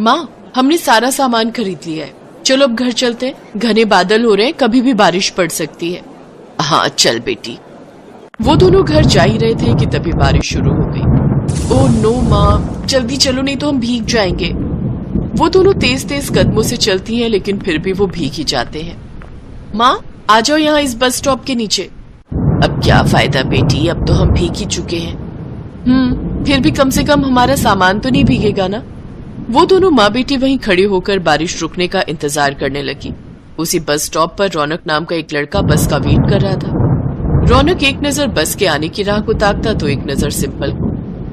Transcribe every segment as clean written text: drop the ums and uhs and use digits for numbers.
माँ, हमने सारा सामान खरीद लिया है, चलो अब घर चलते हैं। घने बादल हो रहे हैं, कभी भी बारिश पड़ सकती है। हाँ चल बेटी। वो दोनों घर जा ही रहे थे कि तभी बारिश शुरू हो गई। ओह नो माँ, जल्दी चलो नहीं तो हम भीग जाएंगे। वो दोनों तेज तेज कदमों से चलती हैं, लेकिन फिर भी वो भीग ही जाते हैं। माँ आ जाओ यहाँ इस बस स्टॉप के नीचे। अब क्या फायदा बेटी, अब तो हम भीग ही चुके हैं। फिर भी कम से कम हमारा सामान तो नहीं भीगेगा ना। वो दोनों माँ बेटी वहीं खड़े होकर बारिश रुकने का इंतजार करने लगी। उसी बस स्टॉप पर रौनक नाम का एक लड़का बस का वेट कर रहा था। रौनक एक नजर बस के आने की राह को ताकता तो एक नजर सिंपल को।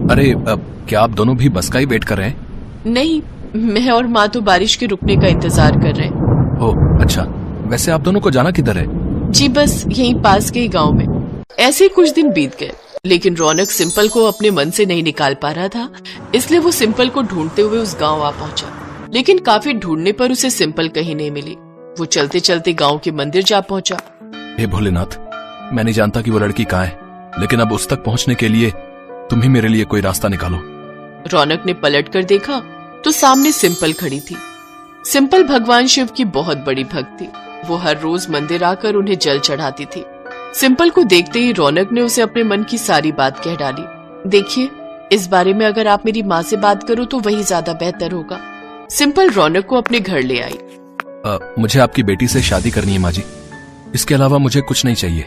अरे क्या आप दोनों भी बस का ही वेट कर रहे हैं? नहीं, मैं और माँ तो बारिश के रुकने का इंतजार कर रहे हैं। ओह अच्छा, वैसे आप दोनों को जाना किधर है? जी बस यहीं पास के ही गाँव में। ऐसे ही कुछ दिन बीत गए, लेकिन रौनक सिंपल को अपने मन से नहीं निकाल पा रहा था, इसलिए वो सिंपल को ढूंढते हुए उस गांव आ पहुंचा। लेकिन काफी ढूंढने पर उसे सिंपल कहीं नहीं मिली। वो चलते चलते गांव के मंदिर जा पहुंचा। हे भोलेनाथ, मैं नहीं जानता कि वो लड़की कहाँ है, लेकिन अब उस तक पहुंचने के लिए तुम ही मेरे लिए कोई रास्ता निकालो। रौनक ने पलट कर देखा तो सामने सिंपल खड़ी थी। सिंपल भगवान शिव की बहुत बड़ी भक्त थी। वो हर रोज मंदिर आकर उन्हें जल चढ़ाती थी। सिंपल को देखते ही रौनक ने उसे अपने मन की सारी बात कह डाली। देखिए, इस बारे में अगर आप मेरी माँ से बात करो तो वही ज्यादा बेहतर होगा। सिंपल रौनक को अपने घर ले आई। मुझे आपकी बेटी से शादी करनी है माँ जी, इसके अलावा मुझे कुछ नहीं चाहिए,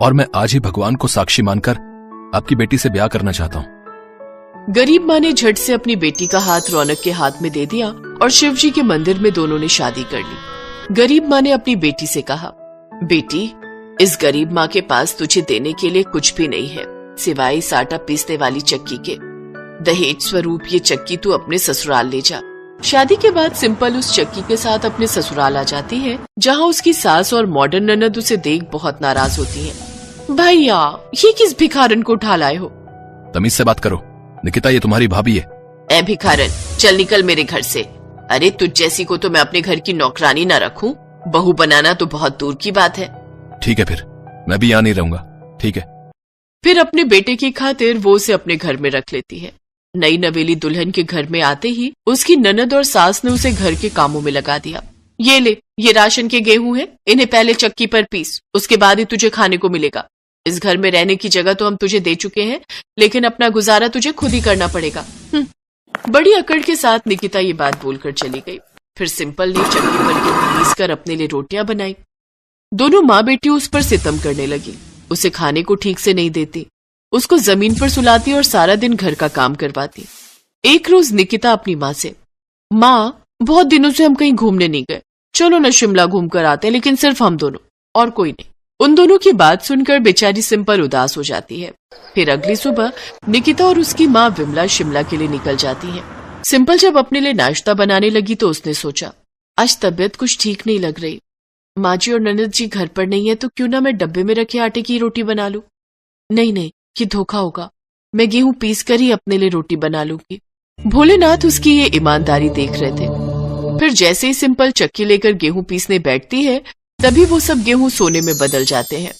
और मैं आज ही भगवान को साक्षी मानकर आपकी बेटी से ब्याह करना चाहता हूँ। गरीब माँ ने झट से अपनी बेटी का हाथ रौनक के हाथ में दे दिया और शिव जी के मंदिर में दोनों ने शादी कर ली। गरीब माँ ने अपनी बेटी से कहा, बेटी, इस गरीब माँ के पास तुझे देने के लिए कुछ भी नहीं है सिवाय इस आटा पीसने वाली चक्की के। दहेज स्वरूप ये चक्की तू अपने ससुराल ले जा। शादी के बाद सिंपल उस चक्की के साथ अपने ससुराल आ जाती है, जहाँ उसकी सास और मॉडर्न ननद उसे देख बहुत नाराज होती हैं। भैया, ये किस भिखारन को उठा लाए हो? तमीज से बात करो निकिता, ये तुम्हारी भाभी है। ए भिखारन, चल निकल मेरे घर से। अरे तुझ जैसी को तो मैं अपने घर की नौकरानी न रखूं, बहू बनाना तो बहुत दूर की बात है। ठीक है, फिर मैं भी यहाँ नहीं रहूंगा। ठीक है। फिर अपने बेटे की खातिर वो उसे अपने घर में रख लेती है। नई नवेली दुल्हन के घर में आते ही उसकी ननद और सास ने उसे घर के कामों में लगा दिया। ये ले, ये राशन के गेहूं हैं, इन्हें पहले चक्की पर पीस, उसके बाद ही तुझे खाने को मिलेगा। इस घर में रहने की जगह तो हम तुझे दे चुके हैं, लेकिन अपना गुजारा तुझे खुद ही करना पड़ेगा। बड़ी अकड़ के साथ निकिता ये बात बोलकर चली गई। फिर सिंपल ने चक्की पर गेहूं पीस कर अपने लिए रोटियां बनाई। दोनों माँ बेटी उस पर सितम करने लगी। उसे खाने को ठीक से नहीं देती, उसको जमीन पर सुलाती और सारा दिन घर का काम करवाती। एक रोज निकिता अपनी माँ से, माँ, बहुत दिनों से हम कहीं घूमने नहीं गए, चलो न शिमला घूम कर आते हैं, लेकिन सिर्फ हम दोनों, और कोई नहीं। उन दोनों की बात सुनकर बेचारी सिंपल उदास हो जाती है। फिर अगली सुबह निकिता और उसकी माँ विमला शिमला के लिए निकल जाती है। सिंपल जब अपने लिए नाश्ता बनाने लगी तो उसने सोचा, आज तबीयत कुछ ठीक नहीं लग रही। माँ जी और ननद जी घर पर नहीं है तो क्यों ना मैं डब्बे में रखे आटे की रोटी बना लूं। नहीं, ये धोखा होगा, मैं गेहूं पीस कर ही अपने लिए रोटी बना लूंगी। भोलेनाथ उसकी ये ईमानदारी देख रहे थे। फिर जैसे ही सिंपल चक्की लेकर गेहूं पीसने बैठती है, तभी वो सब गेहूं सोने में बदल जाते हैं।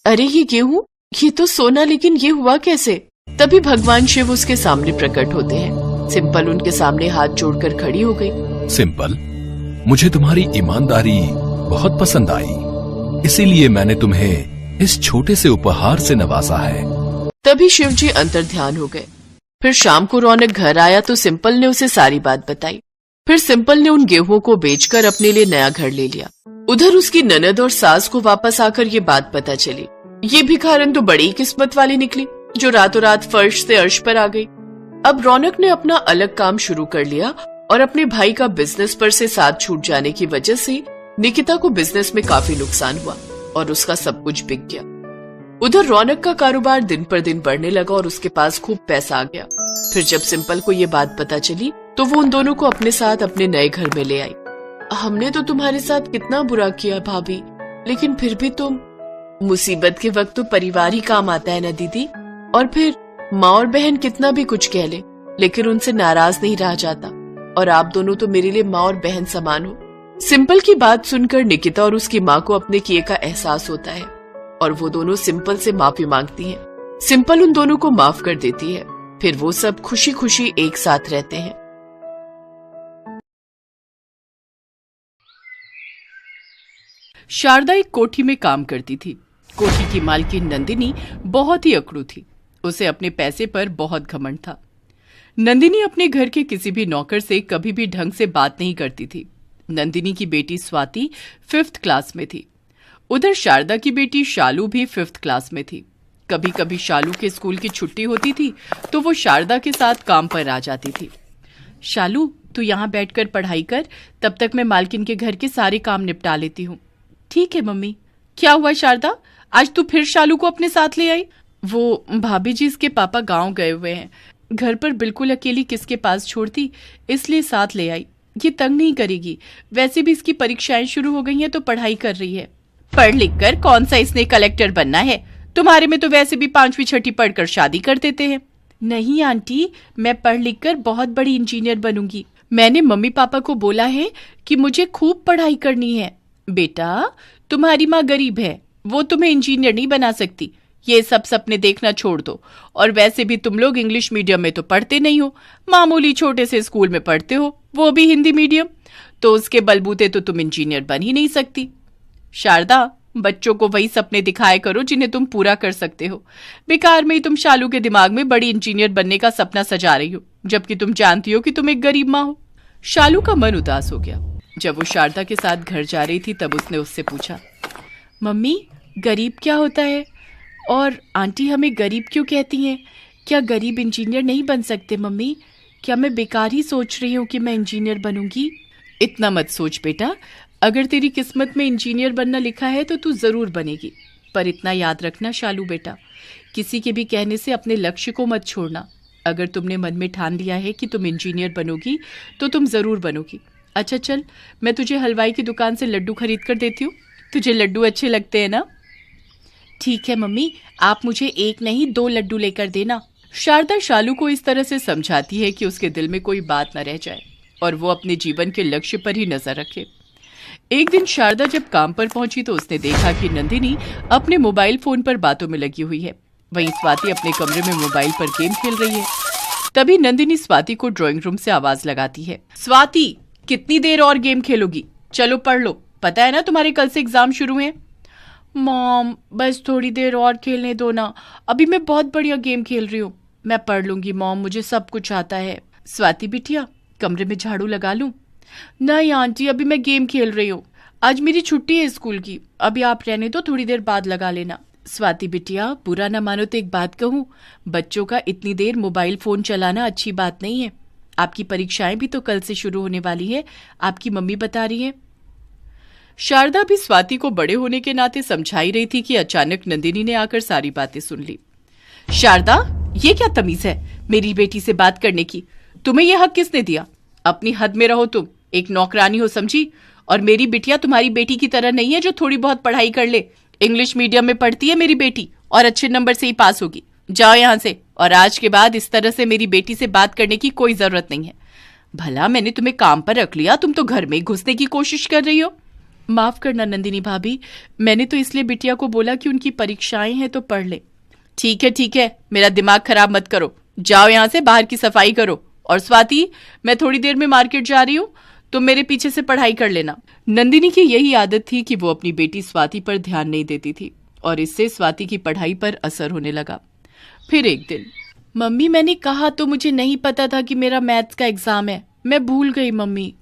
अरे ये गेहूं, ये तो सोना, लेकिन ये हुआ कैसे? तभी भगवान शिव उसके सामने प्रकट होते हैं। सिंपल उनके सामने हाथ जोड़कर खड़ी हो गई। सिंपल, मुझे तुम्हारी ईमानदारी बहुत पसंद आई, इसीलिए मैंने तुम्हें इस छोटे से उपहार से नवाजा है। तभी शिव जी अंतर्ध्यान हो गए। फिर शाम को रौनक घर आया तो सिंपल ने उसे सारी बात बताई। फिर सिंपल ने उन गेहूं को बेचकर अपने लिए नया घर ले लिया। उधर उसकी ननद और सास को वापस आकर ये बात पता चली। ये भिखारन तो बड़ी किस्मत वाली निकली जो रातों रात फर्श से अर्श पर आ गई। अब रौनक ने अपना अलग काम शुरू कर लिया और अपने भाई का बिजनेस पर से साथ छूट जाने की वजह से निकिता को बिजनेस में काफी नुकसान हुआ और उसका सब कुछ बिक गया। उधर रौनक का कारोबार दिन पर दिन बढ़ने लगा और उसके पास खूब पैसा आ गया। फिर जब सिंपल को ये बात पता चली तो वो उन दोनों को अपने साथ अपने नए घर में ले आई। हमने तो तुम्हारे साथ कितना बुरा किया भाभी, लेकिन फिर भी तुम, मुसीबत के वक्त तो परिवार ही काम आता है ना दीदी। और फिर माँ और बहन कितना भी कुछ कह ले, लेकिन उनसे नाराज नहीं रहा जाता, और आप दोनों तो मेरे लिए माँ और बहन समान हो। सिंपल की बात सुनकर निकिता और उसकी माँ को अपने किए का एहसास होता है और वो दोनों सिंपल से माफी मांगती हैं। सिंपल उन दोनों को माफ कर देती है। फिर वो सब खुशी खुशी एक साथ रहते हैं। शारदा एक कोठी में काम करती थी। कोठी की मालकिन नंदिनी बहुत ही अकड़ू थी। उसे अपने पैसे पर बहुत घमंड था। नंदिनी अपने घर के किसी भी नौकर से कभी भी ढंग से बात नहीं करती थी। नंदिनी की बेटी स्वाति 5th क्लास में थी। उधर शारदा की बेटी शालू भी 5th क्लास में थी। कभी कभी शालू के स्कूल की छुट्टी होती थी तो वो शारदा के साथ काम पर आ जाती थी। शालू, तू यहाँ बैठकर पढ़ाई कर, तब तक मैं मालकिन के घर के सारे काम निपटा लेती हूँ। ठीक है मम्मी। क्या हुआ शारदा, आज तू फिर शालू को अपने साथ ले आई? वो भाभी जी, इसके पापा गांव गए हुए हैं, घर पर बिल्कुल अकेली किसके पास छोड़ती, इसलिए साथ ले आई। ये तंग नहीं करेगी, वैसे भी इसकी परीक्षाएं शुरू हो गई हैं तो पढ़ाई कर रही है। पढ़ लिख कर कौन सा इसने कलेक्टर बनना है? तुम्हारे में तो वैसे भी 5वीं 6ठी पढ़कर शादी कर देते हैं। नहीं आंटी, मैं पढ़ लिख कर बहुत बड़ी इंजीनियर बनूंगी। मैंने मम्मी पापा को बोला है कि मुझे खूब पढ़ाई करनी है। बेटा, तुम्हारी माँ गरीब है, वो तुम्हें इंजीनियर नहीं बना सकती। ये सब सपने देखना छोड़ दो। और वैसे भी तुम लोग इंग्लिश मीडियम में तो पढ़ते नहीं हो, मामूली छोटे से स्कूल में पढ़ते हो, वो भी हिंदी मीडियम, तो उसके बलबूते तो तुम इंजीनियर बन ही नहीं सकती। शारदा, बच्चों को वही सपने दिखाया करो जिन्हें तुम पूरा कर सकते हो। बेकार में ही तुम शालू के दिमाग में बड़ी इंजीनियर बनने का सपना सजा रही हो, जबकि तुम जानती हो कि तुम एक गरीब माँ हो। शालू का मन उदास हो गया। जब वो शारदा के साथ घर जा रही थी तब उसने उससे पूछा, मम्मी, गरीब क्या होता है? और आंटी हमें गरीब क्यों कहती हैं? क्या गरीब इंजीनियर नहीं बन सकते मम्मी? क्या मैं बेकार ही सोच रही हूँ कि मैं इंजीनियर बनूंगी? इतना मत सोच बेटा, अगर तेरी किस्मत में इंजीनियर बनना लिखा है तो तू जरूर बनेगी। पर इतना याद रखना शालू बेटा, किसी के भी कहने से अपने लक्ष्य को मत छोड़ना। अगर तुमने मन में ठान लिया है कि तुम इंजीनियर बनोगी तो तुम जरूर बनोगी। अच्छा चल, मैं तुझे हलवाई की दुकान से लड्डू खरीद कर देती हूँ। तुझे लड्डू अच्छे लगते हैं ना? ठीक है मम्मी, आप मुझे 1 नहीं 2 लड्डू लेकर देना। शारदा शालू को इस तरह से समझाती है कि उसके दिल में कोई बात न रह जाए और वो अपने जीवन के लक्ष्य पर ही नजर रखे। एक दिन शारदा जब काम पर पहुंची तो उसने देखा कि नंदिनी अपने मोबाइल फोन पर बातों में लगी हुई है। वहीं स्वाति अपने कमरे में मोबाइल पर गेम खेल रही है। तभी नंदिनी स्वाति को ड्राइंग रूम से आवाज लगाती है, स्वाति, कितनी देर और गेम खेलोगी? चलो पढ़ लो, पता है ना तुम्हारे कल से एग्जाम शुरू हैं। मॉम, बस थोड़ी देर और खेलने दो ना, अभी मैं बहुत बढ़िया गेम खेल रही हूँ। मैं पढ़ लूंगी मॉम, मुझे सब कुछ आता है। स्वाति बिटिया, कमरे में झाड़ू लगा लूं? नहीं आंटी, अभी मैं गेम खेल रही हूँ, आज मेरी छुट्टी है स्कूल की। अभी आप रहने दो, थोड़ी देर बाद लगा लेना। स्वाति बिटिया, बुरा ना मानो तो एक बात कहूँ, बच्चों का इतनी देर मोबाइल फोन चलाना अच्छी बात नहीं है। आपकी परीक्षाएं भी तो कल से शुरू होने वाली है, आपकी मम्मी बता रही है। शारदा भी स्वाति को बड़े होने के नाते समझाई रही थी कि अचानक नंदिनी ने आकर सारी बातें सुन ली। शारदा, ये क्या तमीज है मेरी बेटी से बात करने की? तुम्हें यह हक किसने दिया? अपनी हद में रहो, तुम एक नौकरानी हो समझी। और मेरी बिटिया तुम्हारी बेटी की तरह नहीं है जो थोड़ी बहुत पढ़ाई कर ले। इंग्लिश मीडियम में पढ़ती है मेरी बेटी और अच्छे नंबर से ही पास होगी। जाओ यहाँ से, और आज के बाद इस तरह से मेरी बेटी से बात करने की कोई जरूरत नहीं है। भला मैंने तुम्हें काम पर रख लिया, तुम तो घर में ही घुसने की कोशिश कर रही हो। माफ करना नंदिनी भाभी, मैंने तो इसलिए बिटिया को बोला कि उनकी परीक्षाएं हैं तो पढ़ ले। ठीक है, मेरा दिमाग खराब मत करो। जाओ यहाँ से, बाहर की सफाई करो। और स्वाति, मैं थोड़ी देर में मार्केट जा रही हूँ, तुम मेरे पीछे से पढ़ाई कर लेना। नंदिनी की यही आदत थी कि वो अपनी बेटी स्वाति पर ध्यान नहीं देती थी और इससे स्वाति की पढ़ाई पर असर होने लगा। फिर एक दिन, मम्मी मैंने कहा तो मुझे नहीं पता था कि मेरा मैथ्स का एग्जाम है, मैं भूल गई मम्मी।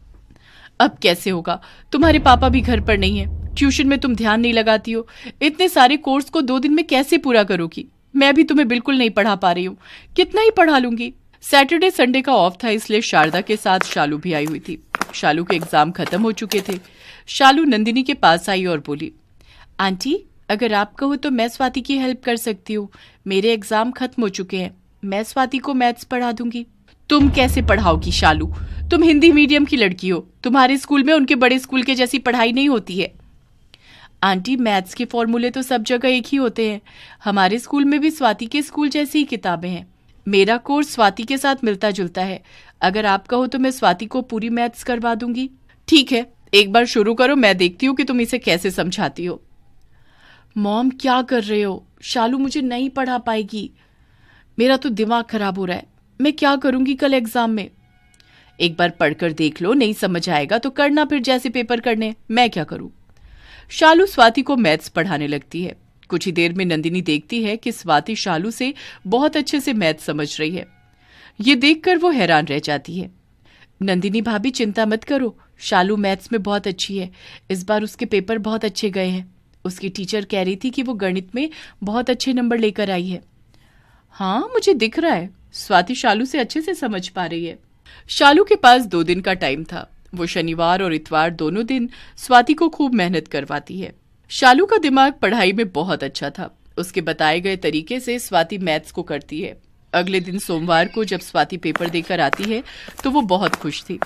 अब कैसे होगा, तुम्हारे पापा भी घर पर नहीं है, ट्यूशन में तुम ध्यान नहीं लगाती हो, इतने सारे कोर्स को 2 दिन में कैसे पूरा करोगी? मैं भी तुम्हें बिल्कुल नहीं पढ़ा पा रही हूँ, कितना ही पढ़ा लूंगी। सैटरडे संडे का ऑफ था, इसलिए शारदा के साथ शालू भी आई हुई थी। शालू के एग्जाम खत्म हो चुके थे। शालू नंदिनी के पास आई और बोली, आंटी, अगर आप कहो तो मैं स्वाति की हेल्प कर सकती हूँ। मेरे एग्जाम खत्म हो चुके हैं, मैं स्वाति को मैथ्स पढ़ा दूंगी। तुम कैसे पढ़ाओगी शालू? तुम हिंदी मीडियम की लड़की हो, तुम्हारे स्कूल में उनके बड़े स्कूल के जैसी पढ़ाई नहीं होती है। आंटी, मैथ्स के फॉर्मूले तो सब जगह एक ही होते हैं। हमारे स्कूल में भी स्वाति के स्कूल जैसी ही किताबें हैं। मेरा कोर्स स्वाति के साथ मिलता जुलता है। अगर आप कहो तो मैं स्वाति को पूरी मैथ्स करवा दूंगी। ठीक है, एक बार शुरू करो, मैं देखती हूँ कि तुम इसे कैसे समझाती हो। मॉम, क्या कर रहे हो? शालू मुझे नहीं पढ़ा पाएगी, मेरा तो दिमाग खराब हो रहा है। मैं क्या करूंगी कल एग्जाम में? एक बार पढ़कर देख लो, नहीं समझ आएगा तो करना फिर जैसे पेपर करने, मैं क्या करूं? शालू स्वाति को मैथ्स पढ़ाने लगती है। कुछ ही देर में नंदिनी देखती है कि स्वाति शालू से बहुत अच्छे से मैथ्स समझ रही है। ये देखकर वो हैरान रह जाती है। नंदिनी भाभी चिंता मत करो, शालू मैथ्स में बहुत अच्छी है, इस बार उसके पेपर बहुत अच्छे गए हैं। उसकी टीचर कह रही थी कि वो गणित में बहुत अच्छे नंबर लेकर आई है। हाँ, मुझे दिख रहा है, स्वाति शालू से अच्छे से समझ पा रही है। शालू के पास 2 दिन का टाइम था। वो शनिवार और इतवार दोनों दिन स्वाति को खूब मेहनत करवाती है। शालू का दिमाग पढ़ाई में बहुत अच्छा था। उसके बताए गए तरीके से स्वाति मैथ्स को करती है। अगले दिन सोमवार को जब स्वाति पेपर देकर आती है तो वो बहुत खुश थी।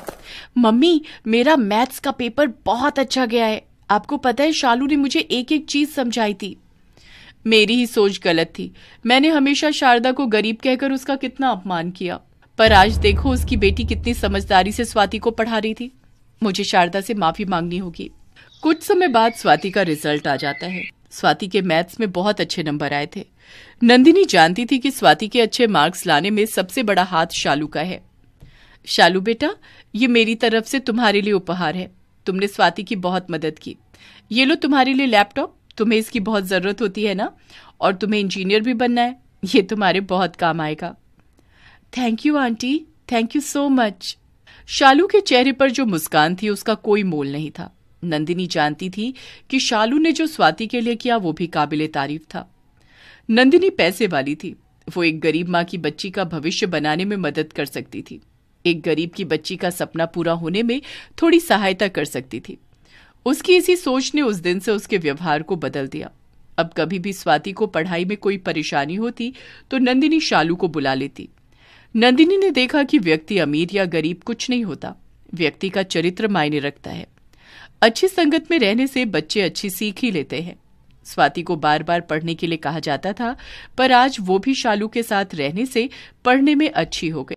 मम्मी, मेरा मैथ्स का पेपर बहुत अच्छा गया है। आपको पता है, शालू ने मुझे एक एक चीज समझाई थी। मेरी ही सोच गलत थी। मैंने हमेशा शारदा को गरीब कहकर उसका कितना अपमान किया, पर आज देखो उसकी बेटी कितनी समझदारी से स्वाति को पढ़ा रही थी। मुझे शारदा से माफी मांगनी होगी। कुछ समय बाद स्वाति का रिजल्ट आ जाता है। स्वाति के मैथ्स में बहुत अच्छे नंबर आए थे। नंदिनी जानती थी कि स्वाति के अच्छे मार्क्स लाने में सबसे बड़ा हाथ शालू का है। शालू बेटा, ये मेरी तरफ से तुम्हारे लिए उपहार है। तुमने स्वाति की बहुत मदद की। ये लो तुम्हारे लिए लैपटॉप, तुम्हें इसकी बहुत जरूरत होती है ना, और तुम्हें इंजीनियर भी बनना है, ये तुम्हारे बहुत काम आएगा। Thank you aunty, thank you so much. Shalu के चेहरे पर जो मुस्कान थी उसका कोई मोल नहीं था। नंदिनी जानती थी कि शालू ने जो स्वाति के लिए किया वो भी काबिले तारीफ था। नंदिनी पैसे वाली थी। वो एक गरीब माँ की बच्ची का भविष्य बनाने में मदद कर सकती थी। एक गरीब की बच्ची का सपना पूरा होने में थोड़ी सहायता कर सकती थी। उसकी इसी सोच ने उस दिन से उसके व्यवहार को बदल दिया। अब कभी भी स्वाति को पढ़ाई में कोई परेशानी होती तो नंदिनी शालू को बुला लेती। नंदिनी ने देखा कि व्यक्ति अमीर या गरीब कुछ नहीं होता, व्यक्ति का चरित्र मायने रखता है। अच्छी संगत में रहने से बच्चे अच्छी सीख ही लेते हैं। स्वाति को बार बार पढ़ने के लिए कहा जाता था, पर आज वो भी शालू के साथ रहने से पढ़ने में अच्छी हो गई।